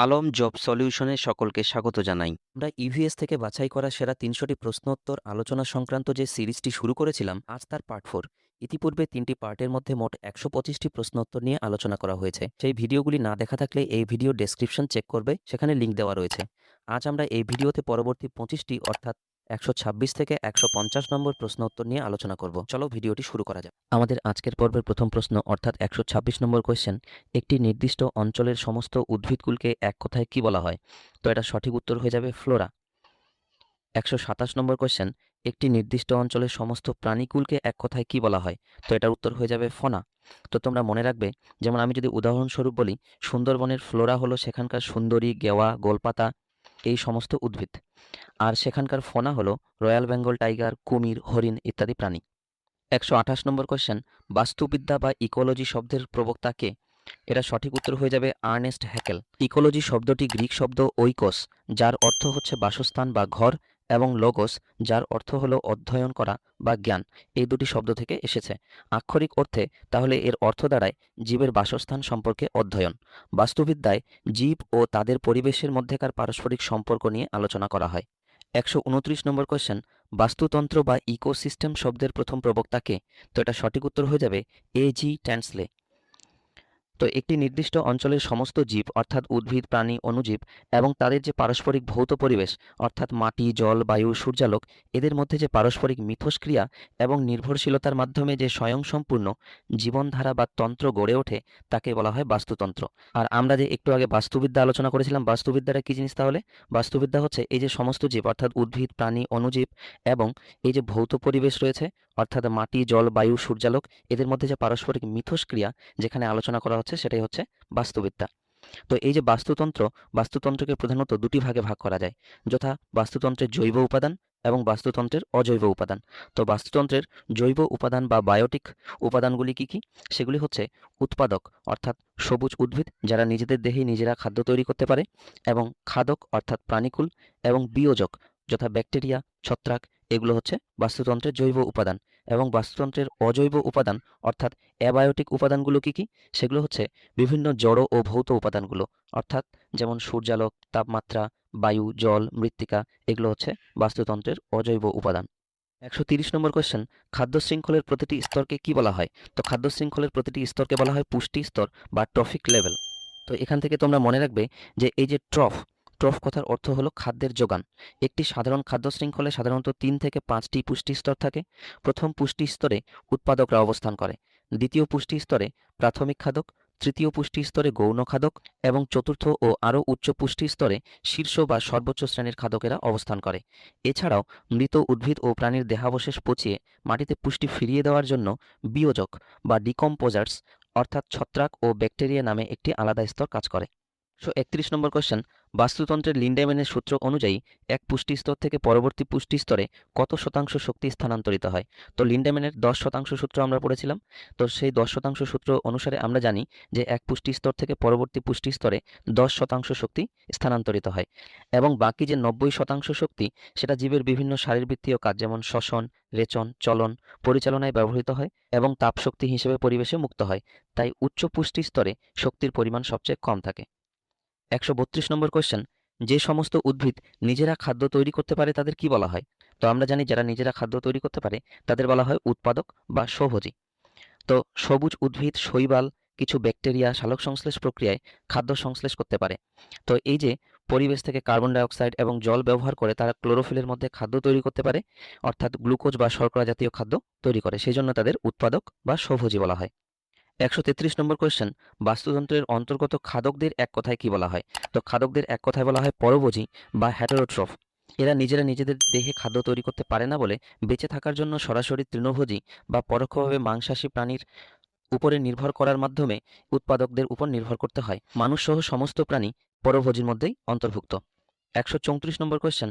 Alam job সলিউশনে সকলকে স্বাগত জানাই। আমরা ইভিএস থেকে বাছাই করা সেরা ৩০০টি প্রশ্নোত্তর আলোচনা সংক্রান্ত যে সিরিজটি শুরু করেছিলাম, আজ তার পার্ট 4। ইতিপূর্বে ৩টি পার্টের মধ্যে মোট ১২৫টি প্রশ্নোত্তর নিয়ে আলোচনা করা হয়েছে। সেই ভিডিওগুলি না দেখা থাকলে এই ভিডিও ডেসক্রিপশন চেক করবে, সেখানে লিঙ্ক দেওয়া রয়েছে। আজ আমরা এই ভিডিওতে পরবর্তী ২৫টি অর্থাৎ ১২৬ থেকে ১৫০ নম্বর প্রশ্ন উত্তর নিয়ে আলোচনা করব। চলো ভিডিওটি শুরু করা যাক। আমাদের আজকের পর্বের প্রথম প্রশ্ন অর্থাৎ ১২৬ নম্বর কোয়েশ্চেন, একটি নির্দিষ্ট অঞ্চলের সমস্ত উদ্ভিদকুলকে এক কথায় কি বলা হয়? তো এটা সঠিক উত্তর হয়ে যাবে ফ্লোরা। ১২৭ নম্বর কোয়েশ্চেন, একটি নির্দিষ্ট অঞ্চলের সমস্ত প্রাণীকুলকে এক কথায় কি বলা হয়? তো এটার উত্তর হয়ে যাবে ফনা। তো তোমরা মনে রাখবে, যেমন আমি যদি উদাহরণস্বরূপ বলি, সুন্দরবনের ফ্লোরা হলো সেখানকার সুন্দরী, গেওয়া, গোলপাতা এই সমস্ত উদ্ভিদ, আর সেখানকার ফনা হলো রয়্যাল বেঙ্গল টাইগার, কুমির, হরিণ ইত্যাদি প্রাণী। ১২৮ নম্বর কোয়েশ্চেন, বাস্তুবিদ্যা বা ইকোলজি শব্দের প্রবক্তা কে? এটা সঠিক উত্তর হয়ে যাবে আর্নেস্ট হ্যাকেল। ইকোলজি শব্দটি গ্রিক শব্দ ওইকোস, যার অর্থ হচ্ছে বাসস্থান বা ঘর, এবং লোগোস, যার অর্থ হলো অধ্যয়ন করা বা জ্ঞান, এই দুটি শব্দ থেকে এসেছে। আক্ষরিক অর্থে তাহলে এর অর্থ দাঁড়ায় জীবের বাসস্থান সম্পর্কে অধ্যয়ন। বাস্তুবিদ্যায় জীব ও তাদের পরিবেশের মধ্যেকার পারস্পরিক সম্পর্ক নিয়ে আলোচনা করা হয়। ১২৯ নম্বর কোয়েশ্চেন, বাস্তুতন্ত্র বা ইকোসিস্টেম শব্দের প্রথম প্রবক্তা কে? তো এটা সঠিক উত্তর হয়ে যাবে এ.জি. ট্যান্সলে। তো একটি নির্দিষ্ট অঞ্চলের সমস্ত জীব অর্থাৎ উদ্ভিদ, প্রাণী, অণুজীব এবং তাদের যে পারস্পরিক ভৌত পরিবেশ অর্থাৎ মাটি, জল, বায়ু, সূর্যালোক, এদের মধ্যে যে পারস্পরিক মিথস্ক্রিয়া এবং নির্ভরশীলতার মাধ্যমে যে স্বয়ংসম্পূর্ণ জীবনধারা বা তন্ত্র গড়ে ওঠে, তাকে বলা হয় বাস্তুতন্ত্র। আর আমরা যে একটু আগে বাস্তুবিদ্যা আলোচনা করেছিলাম, বাস্তুবিদ্যাটা কী জিনিস তাহলে? বাস্তুবিদ্যা হচ্ছে এই যে সমস্ত জীব অর্থাৎ উদ্ভিদ, প্রাণী, অণুজীব এবং এই যে ভৌত পরিবেশ রয়েছে অর্থাৎ মাটি, জল, বায়ু, সূর্যালোক, এদের মধ্যে যে পারস্পরিক মিথস্ক্রিয়া যেখানে আলোচনা করা হচ্ছে, সেটাই হচ্ছে বাস্তুবিদ্যা। তো এই যে বাস্তুতন্ত্রকে প্রধানত দুটি ভাগে ভাগ করা যায়, যথা বাস্তুতন্ত্রের জৈব উপাদান এবং বাস্তুতন্ত্রের অজৈব উপাদান। তো বাস্তুতন্ত্রের জৈব উপাদান বা বায়োটিক উপাদানগুলি কি কি? সেগুলি হচ্ছে উৎপাদক অর্থাৎ সবুজ উদ্ভিদ, যারা নিজেদের দেহেই নিজেরা খাদ্য তৈরি করতে পারে, এবং খাদক অর্থাৎ প্রাণীকুল, এবং বিয়োজক যথা ব্যাকটেরিয়া, ছত্রাক, এগুলো হচ্ছে বাস্তুতন্ত্রের জৈব উপাদান। এবং বাস্তুতন্ত্রের অজৈব উপাদান অর্থাৎ অ্যাবায়োটিক উপাদানগুলো কি কি? সেগুলো হচ্ছে বিভিন্ন জড় ও ভৌত উপাদানগুলো, অর্থাৎ যেমন সূর্যালোক, তাপমাত্রা, বায়ু, জল, মৃত্তিকা, এগুলো হচ্ছে বাস্তুতন্ত্রের অজৈব উপাদান। ১৩০ নম্বর কোয়েশ্চেন, খাদ্য শৃঙ্খলের প্রতিটি স্তরকে কি বলা হয়? তো খাদ্য শৃঙ্খলের প্রতিটি স্তরকে বলা হয় পুষ্টি স্তর বা ট্রফিক লেভেল। তো এখান থেকে তোমরা মনে রাখবে যে এই যে ট্রফ কথার অর্থ হলো খাদ্যের যোগান। একটি সাধারণ খাদ্য শৃঙ্খলে সাধারণত ৩ থেকে ৫টি পুষ্টি স্তর থাকে। প্রথম পুষ্টি স্তরে উৎপাদকরা অবস্থান করে, দ্বিতীয় পুষ্টি স্তরে প্রাথমিক খাদক, তৃতীয় পুষ্টি স্তরে গৌণ খাদক, এবং চতুর্থ ও আরও উচ্চ পুষ্টি স্তরে শীর্ষ বা সর্বোচ্চ শ্রেণীর খাদকেরা অবস্থান করে। এছাড়াও মৃত উদ্ভিদ ও প্রাণীর দেহাবশেষ পচিয়ে মাটিতে পুষ্টি ফিরিয়ে দেওয়ার জন্য বিয়োজক বা ডিকম্পোজার্স অর্থাৎ ছত্রাক ও ব্যাকটেরিয়া নামে একটি আলাদা স্তর কাজ করে। ১৩১ নম্বর কোয়েশ্চেন, বাস্তুতন্ত্রের লিন্ডেম্যানের সূত্র অনুযায়ী এক পুষ্টি স্তর থেকে পরবর্তী পুষ্টি স্তরে কত শতাংশ শক্তি স্থানান্তরিত হয়? তো লিন্ডেম্যানের ১০% সূত্র আমরা পড়েছিলাম। তো সেই ১০% সূত্র অনুসারে আমরা জানি যে এক পুষ্টি স্তর থেকে পরবর্তী পুষ্টি স্তরে ১০% শক্তি স্থানান্তরিত হয়, এবং বাকি যে ৯০% শক্তি, সেটা জীবের বিভিন্ন শারীরবৃত্তীয় কাজ যেমন শ্বসন, রেচন, চলন, পরিচালনায় ব্যবহৃত হয় এবং তাপশক্তি হিসেবে পরিবেশে মুক্ত হয়। তাই উচ্চ পুষ্টি স্তরে শক্তির পরিমাণ সবচেয়ে কম থাকে। ১৩২ নম্বর কোয়েশ্চেন, যে সমস্ত উদ্ভিদ নিজেরা খাদ্য তৈরি করতে পারে তাদের কি বলা হয়? তো আমরা জানি যারা নিজেরা খাদ্য তৈরি করতে পারে তাদের বলা হয় উৎপাদক বা স্বভোজী। তো সবুজ উদ্ভিদ, শৈবাল, কিছু ব্যাকটেরিয়া সালোকসংশ্লেষ প্রক্রিয়ায় খাদ্য সংশ্লেষ করতে পারে। তো এই যে পরিবেশ থেকে কার্বন ডাই অক্সাইড এবং জল ব্যবহার করে তারা ক্লোরোফিলের মধ্যে খাদ্য তৈরি করতে পারে, অর্থাৎ গ্লুকোজ বা শর্করা জাতীয় খাদ্য তৈরি করে, সেই জন্য তাদের উৎপাদক বা স্বভোজী বলা হয়। ১৩৩ নম্বর কোয়েশ্চেন, বাস্তুতন্ত্রের অন্তর্গত খাদকদের এক কথায় কি বলা হয়? তো খাদকদের এক কথায় বলা হয় পরভোজী বা হেটেরোট্রফ। এরা নিজেরা নিজেদের দেহে খাদ্য তৈরি করতে পারে না বলে বেঁচে থাকার জন্য সরাসরি তৃণভোজী বা পরোক্ষভাবে মাংসাশী প্রাণীর উপরে নির্ভর করার মাধ্যমে উৎপাদকদের উপর নির্ভর করতে হয়। মানুষসহ সমস্ত প্রাণী পরভোজীর মধ্যেই অন্তর্ভুক্ত। ১৩৪ নম্বর কোয়েশ্চেন,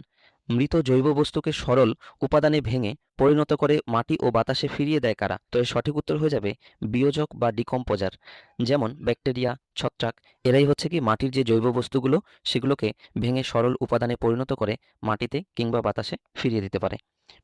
মৃত জৈব বস্তুকে সরল উপাদানে ভেঙে পরিণত করে মাটি ও বাতাসে ফিরিয়ে দেয় কারা? তো এর সঠিক উত্তর হয়ে যাবে বিয়োজক বা ডিকম্পোজার, যেমন ব্যাকটেরিয়া, ছত্রাক। এরাই হচ্ছে কি মাটির যে জৈব বস্তুগুলো সেগুলোকে ভেঙে সরল উপাদানে পরিণত করে মাটিতে কিংবা বাতাসে ফিরিয়ে দিতে পারে।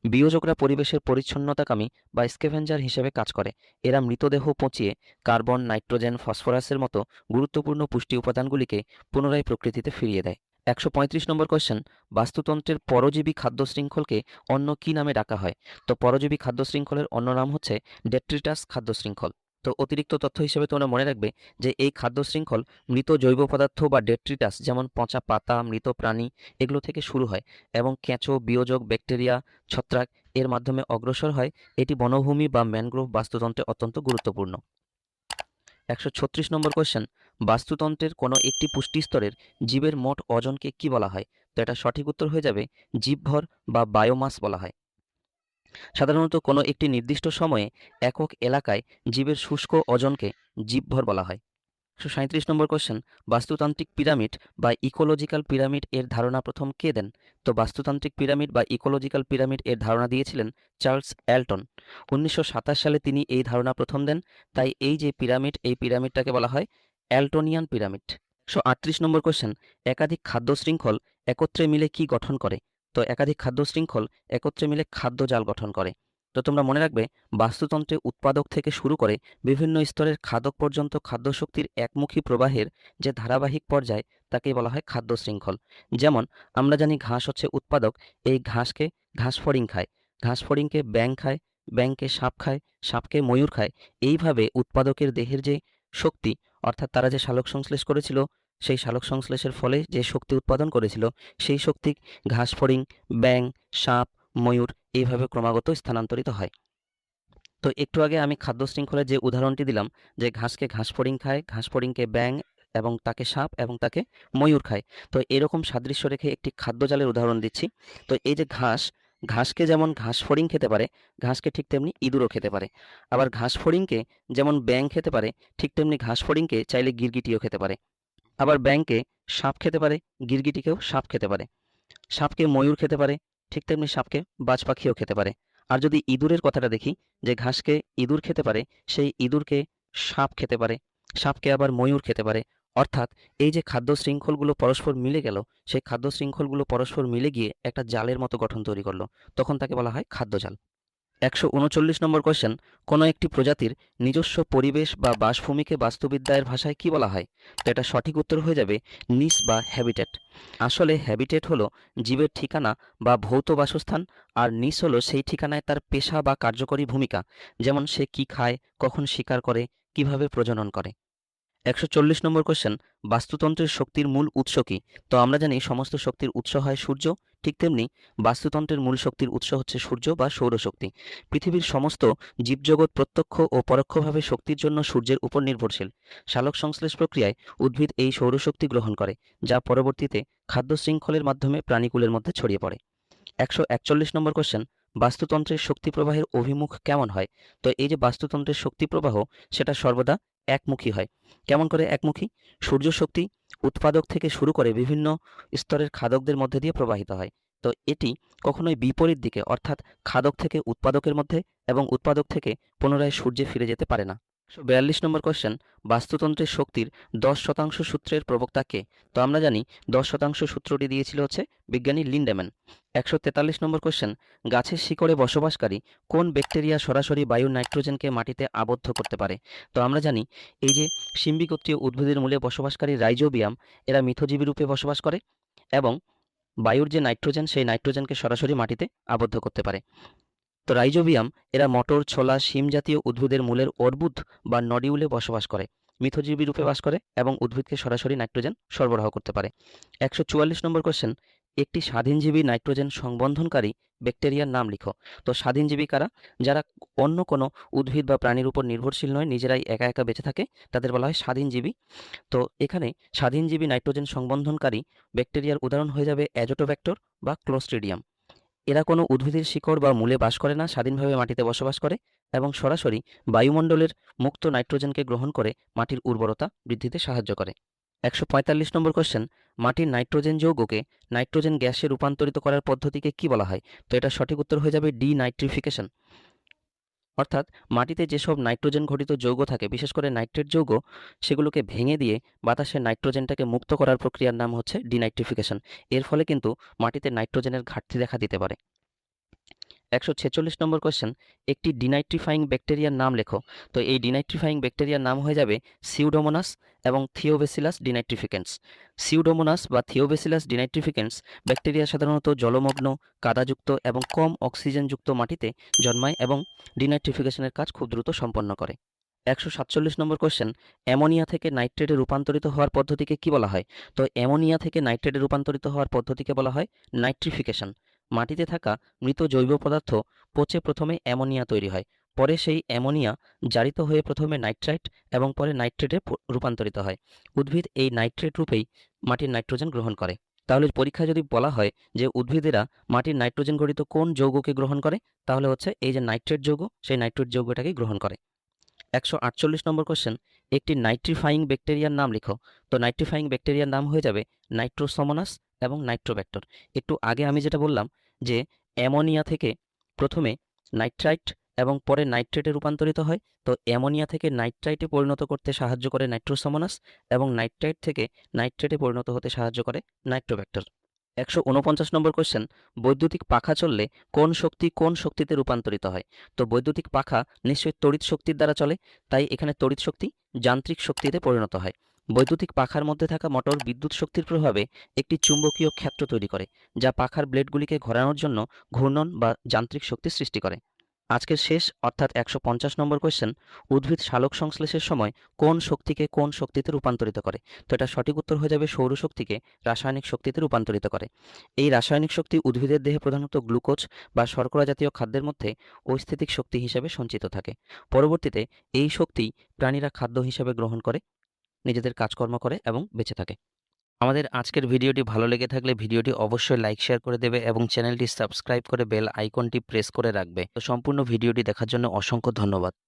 বিয়োজকরা পরিবেশের পরিচ্ছন্নতাকামী বা স্ক্যাভেঞ্জার হিসেবে কাজ করে। এরা মৃতদেহ পচিয়ে কার্বন, নাইট্রোজেন, ফসফরাসের মতো গুরুত্বপূর্ণ পুষ্টি উপাদানগুলিকে পুনরায় প্রকৃতিতে ফিরিয়ে দেয়। ১৩৫ নম্বর কোয়েশ্চেন, বাস্তুতন্ত্রের পরজীবী খাদ্য শৃঙ্খলকে অন্য কি নামে ডাকা হয়? তো পরজীবী খাদ্য শৃঙ্খলের অন্য নাম হচ্ছে ডেট্রিটাস খাদ্য শৃঙ্খল। তো অতিরিক্ত তথ্য হিসেবে তোমরা মনে রাখবে যে এই খাদ্য শৃঙ্খল মৃত জৈব পদার্থ বা ডেট্রিটাস, যেমন পচা পাতা, মৃত প্রাণী, এগুলো থেকে শুরু হয় এবং কেঁচো, বিয়োজক, ব্যাকটেরিয়া, ছত্রাক এর মাধ্যমে অগ্রসর হয়। এটি বনভূমি বা ম্যানগ্রোভ বাস্তুতন্ত্রে অত্যন্ত গুরুত্বপূর্ণ। ১৩৬ নম্বর কোয়েশ্চেন, বাস্তুতন্ত্রের কোনো একটি পুষ্টি স্তরের জীবের মোট ওজনকে কি বলা হয়? তো এটা সঠিক উত্তর হয়ে যাবে জীবভর বা বায়োমাস বলা হয়। সাধারণত কোনো একটি নির্দিষ্ট সময়ে একক এলাকায় জীবের শুষ্ক ওজনকে জীবভর বলা হয়। ১৩৭ নম্বর কোয়েশ্চেন, বাস্তুতান্ত্রিক পিরামিড বা ইকোলজিক্যাল পিরামিড এর ধারণা প্রথম কে দেন? তো বাস্তুতান্ত্রিক পিরামিড বা ইকোলজিক্যাল পিরামিড এর ধারণা দিয়েছিলেন চার্লস এল্টন। ১৯২৭ সালে তিনি এই ধারণা প্রথম দেন। তাই এই যে পিরামিড, এই পিরামিডটাকে বলা হয় এল্টনিয়ান পিরামিড। ১৩৮ নম্বর কোয়েশ্চেন, একাধিক খাদ্য শৃঙ্খল একত্রে মিলে কি গঠন করে? তো একাধিক খাদ্য শৃঙ্খল একত্রে মিলে খাদ্য জাল গঠন করে। তো তোমরা মনে রাখবে বাস্তুতন্ত্রে উৎপাদক থেকে শুরু করে বিভিন্ন স্তরের খাদক পর্যন্ত খাদ্য শক্তির একমুখী প্রবাহের যে ধারাবাহিক পর্যায় তাকেই বলা হয় খাদ্য শৃঙ্খল। যেমন আমরা জানি ঘাস হচ্ছে উৎপাদক, এই ঘাসকে ঘাস ফড়িং খায়, ঘাস ফড়িংকে ব্যাঙ খায়, ব্যাঙকে সাপ খায়, সাপকে ময়ূর খায়। এইভাবে উৎপাদকের দেহের যে শক্তি, অর্থাৎ তারা যে সালোকসংশ্লেষ করেছিল, সেই সালোকসংশ্লেষের ফলে যে শক্তি উৎপাদন করেছিল সেই শক্তি ঘাস ফড়িং, ব্যাঙ, সাপ, ময়ূর এইভাবে ক্রমাগত স্থানান্তরিত হয়। তো একটু আগে আমি খাদ্য শৃঙ্খলের যে উদাহরণটি দিলাম, যে ঘাসকে ঘাস ফড়িং খায়, ঘাস ফড়িংকে ব্যাঙ এবং তাকে সাপ এবং তাকে ময়ূর খায়। তো এরকম সাদৃশ্য রেখে একটি খাদ্য জালের উদাহরণ দিচ্ছি। তো এই যে ঘাস, ঘাসকে যেমন ঘাস ফড়িং খেতে পারে, ঘাসকে ঠিক তেমনি ইঁদুরও খেতে পারে। আবার ঘাস ফড়িংকে যেমন ব্যাঙ খেতে পারে, ঠিক তেমনি ঘাস ফড়িংকে চাইলে গিরগিটিও খেতে পারে। আবার ব্যাঙকে সাপ খেতে পারে, গিরগিটিকেও সাপ খেতে পারে। সাপকে ময়ূর খেতে পারে, ঠিক তেমনি সাপকে বাজ পাখিও খেতে পারে। আর যদি ইঁদুরের কথাটা দেখি, যে ঘাসকে ইঁদুর খেতে পারে, সেই ইঁদুরকে সাপ খেতে পারে, সাপকে আবার ময়ূর খেতে পারে। অর্থাৎ এই যে খাদ্য শৃঙ্খলগুলো পরস্পর মিলে গেল, সেই খাদ্য শৃঙ্খলগুলো পরস্পর মিলে গিয়ে একটা জালের মতো গঠন তৈরি করলো, তখন তাকে বলা হয় খাদ্য জাল। ১৩৯ নম্বর কোয়েশ্চেন, কোনো একটি প্রজাতির নিজস্ব পরিবেশ বা বাসভূমিকে বাস্তুবিদ্যার ভাষায় কি বলা হয়? তো এটা সঠিক উত্তর হয়ে যাবে নিস বা হ্যাবিটেট। আসলে হ্যাবিটেট হলো জীবের ঠিকানা বা ভৌত বাসস্থান, আর নিস হলো সেই ঠিকানায় তার পেশা বা কার্যকরী ভূমিকা, যেমন সে কি খায়, কখন শিকার করে, কিভাবে প্রজনন করে। ১৪০ নম্বর কোয়েশ্চেন, বাস্তুতন্ত্রের শক্তির মূল উৎস কি? তো আমরা জানি সমস্ত শক্তির উৎস হয় সূর্য, ঠিক তেমনি বাস্তুতন্ত্রের মূল শক্তির উৎস হচ্ছে সূর্য বা সৌরশক্তি। পৃথিবীর সমস্ত জীবজগৎ প্রত্যক্ষ ও পরোক্ষভাবে শক্তির জন্য সূর্যের উপর নির্ভরশীল। সালোক সংশ্লেষ প্রক্রিয়ায় উদ্ভিদ এই সৌরশক্তি গ্রহণ করে, যা পরবর্তীতে খাদ্য শৃঙ্খলের মাধ্যমে প্রাণীকুলের মধ্যে ছড়িয়ে পড়ে। ১৪১ নম্বর কোয়েশ্চেন, বাস্তুতন্ত্রের শক্তি প্রবাহের অভিমুখ কেমন হয়? তো এই যে বাস্তুতন্ত্রের শক্তি প্রবাহ, সেটা সর্বদা একমুখী হয়। কেমন করে একমুখী? সূর্য শক্তি উৎপাদক থেকে শুরু করে বিভিন্ন স্তরের খাদকদের মধ্যে দিয়ে প্রবাহিত হয়। তো এটি কখনোই বিপরীত দিকে, অর্থাৎ খাদক থেকে উৎপাদকের মধ্যে এবং উৎপাদক থেকে পুনরায় সূর্যে ফিরে যেতে পারে না। ১৪২ নম্বর কোয়েশ্চেন, বাস্তুতন্ত্রের শক্তির ১০% সূত্রের প্রবক্তা কে? তো আমরা জানি ১০% সূত্রটি দিয়েছিল হচ্ছে বিজ্ঞানী লিন্ডেম্যান। ১৪৩ নম্বর কোয়েশ্চেন, গাছের শিকড়ে বসবাসকারী কোন ব্যাকটেরিয়া সরাসরি বায়ুর নাইট্রোজেনকে মাটিতে আবদ্ধ করতে পারে? তো আমরা জানি এই যে শিম্বিগোত্রীয় উদ্ভিদের মূলে বসবাসকারী রাইজোবিয়াম, এরা মিথজীবী রূপে বসবাস করে এবং বায়ুর যে নাইট্রোজেন, সেই নাইট্রোজেনকে সরাসরি মাটিতে আবদ্ধ করতে পারে। তো রাইজোবিয়াম এরা মটর, ছোলা, শিম জাতীয় উদ্ভিদের মূলের অর্বুদ বা নডিউলে বসবাস করে, মিথজীবী রূপে বাস করে এবং উদ্ভিদকে সরাসরি নাইট্রোজেন সরবরাহ করতে পারে। ১৪৪ নম্বর কোয়েশ্চেন, একটি স্বাধীনজীবী নাইট্রোজেন সংবন্ধনকারী ব্যাকটেরিয়ার নাম লিখো। তো স্বাধীনজীবী কারা? যারা অন্য কোনো উদ্ভিদ বা প্রাণীর উপর নির্ভরশীল নয়, নিজেরাই একা একা বেঁচে থাকে, তাদের বলা হয় স্বাধীনজীবী। তো এখানে স্বাধীনজীবী নাইট্রোজেন সংবন্ধনকারী ব্যাকটেরিয়ার উদাহরণ হয়ে যাবে অ্যাজোটোব্যাক্টর বা ক্লোস্ট্রিডিয়াম। এরা কোনো উদ্ভিদের শিকড় বা মূলে বাস করে না, স্বাধীনভাবে মাটিতে বসবাস করে এবং সরাসরি বায়ুমণ্ডলের মুক্ত নাইট্রোজেনকে গ্রহণ করে মাটির উর্বরতা বৃদ্ধিতে সাহায্য করে। 145 নম্বর কোশ্চেন, মাটির নাইট্রোজেন যৌগকে নাইট্রোজেন গ্যাসে রূপান্তরিত করার পদ্ধতিকে কি বলা হয়? তো এটা সঠিক উত্তর হয়ে যাবে ডিনাইট্রিফিকেশন। অর্থাৎ মাটিতে যেসব নাইট্রোজেন ঘটিত যৌগ থাকে, বিশেষ করে নাইট্রেট যৌগ, সেগুলোকে ভেঙে দিয়ে বাতাসে নাইট্রোজেনটাকে মুক্ত করার প্রক্রিয়ার নাম হচ্ছে ডিনাইট্রিফিকেশন। এর ফলে কিন্তু মাটিতে নাইট্রোজেনের ঘাটতি দেখা দিতে পারে। 146 নম্বর কোশ্চেন, একটি ডিনাইট্রিফাইং ব্যাকটেরিয়ার নাম লেখো। তো এই ডিনাইট্রিফাইং ব্যাকটেরিয়ার নাম হয়ে যাবে সিউডোমোনাস এবং থিওবেসিলাস ডিনাইট্রিফিকেন্স। সিউডোমোনাস বা থিওবেসিলাস ডিনাইট্রিফিকেন্স ব্যাকটেরিয়া সাধারণত জলমগ্ন, কাদাযুক্ত এবং কম অক্সিজেনযুক্ত মাটিতে জন্মায় এবং ডিনাইট্রিফিকেশনের কাজ খুব দ্রুত সম্পন্ন করে। 147 নম্বর কোশ্চেন, অ্যামোনিয়া থেকে নাইট্রেটে রূপান্তরিত হওয়ার পদ্ধতিকে কি বলা হয়? তো অ্যামোনিয়া থেকে নাইট্রেটে রূপান্তরিত হওয়ার পদ্ধতিকে বলা হয় নাইট্রিফিকেশন। মাটিতে থাকা মৃত জৈব পদার্থ পচে প্রথমে অ্যামোনিয়া তৈরি হয়, পরে সেই অ্যামোনিয়া জারিত হয়ে প্রথমে নাইট্রাইট এবং পরে নাইট্রেটে রূপান্তরিত হয়। উদ্ভিদ এই নাইট্রেট রূপেই মাটির নাইট্রোজেন গ্রহণ করে। তাহলে পরীক্ষায় যদি বলা হয় যে উদ্ভিদেরা মাটির নাইট্রোজেন গঠিত কোন যৌগকে গ্রহণ করে, তাহলে হচ্ছে এই যে নাইট্রেট যৌগ, সেই নাইট্রেট যৌগটাকেই গ্রহণ করে। 148 নম্বর কোশ্চেন, একটি নাইট্রিফাইং ব্যাকটেরিয়ার নাম লিখো। তো নাইট্রিফাইং ব্যাকটেরিয়ার নাম হয়ে যাবে নাইট্রোসোমোনাস এবং নাইট্রোব্যাক্টর। একটু আগে আমি যেটা বললাম যে অ্যামোনিয়া থেকে প্রথমে নাইট্রাইট এবং পরে নাইট্রেটে রূপান্তরিত হয়, তো অ্যামোনিয়া থেকে নাইট্রাইটে পরিণত করতে সাহায্য করে নাইট্রোসোমোনাস এবং নাইট্রাইট থেকে নাইট্রেটে পরিণত হতে সাহায্য করে নাইট্রোব্যাক্টর। 149 নম্বর কোশ্চেন, বৈদ্যুতিক পাখা চললে কোন শক্তি কোন শক্তিতে রূপান্তরিত হয়? তো বৈদ্যুতিক পাখা নিশ্চয়ই তড়িৎ শক্তির দ্বারা চলে, তাই এখানে তড়িৎ শক্তি যান্ত্রিক শক্তিতে পরিণত হয়। বৈদ্যুতিক পাখার মধ্যে থাকা মোটর বিদ্যুৎ শক্তির প্রভাবে একটি চুম্বকীয় ক্ষেত্র তৈরি করে, যা পাখার ব্লেডগুলিকে ঘোরানোর জন্য ঘূর্ণন বা যান্ত্রিক শক্তি সৃষ্টি করে। আজকের শেষ অর্থাৎ 150 নম্বর কোশ্চেন, উদ্ভিদ সালোক সংশ্লেষের সময় কোন শক্তিকে কোন শক্তিতে রূপান্তরিত করে? তো এটা সঠিক উত্তর হয়ে যাবে সৌরশক্তিকে রাসায়নিক শক্তিতে রূপান্তরিত করে। এই রাসায়নিক শক্তি উদ্ভিদের দেহে প্রধানত গ্লুকোজ বা শর্করা জাতীয় খাদ্যের মধ্যে অস্থিতিক শক্তি হিসেবে সঞ্চিত থাকে। পরবর্তীতে এই শক্তি প্রাণীরা খাদ্য হিসেবে গ্রহণ করে, নিজেদের কাজকর্ম করে এবং বেঁচে থাকে। আমাদের আজকের ভিডিওটি ভালো লেগে থাকলে ভিডিওটি অবশ্যই লাইক শেয়ার করে দেবে এবং চ্যানেলটি সাবস্ক্রাইব করে বেল আইকনটি প্রেস করে রাখবে। তো সম্পূর্ণ ভিডিওটি দেখার জন্য অসংখ্য ধন্যবাদ।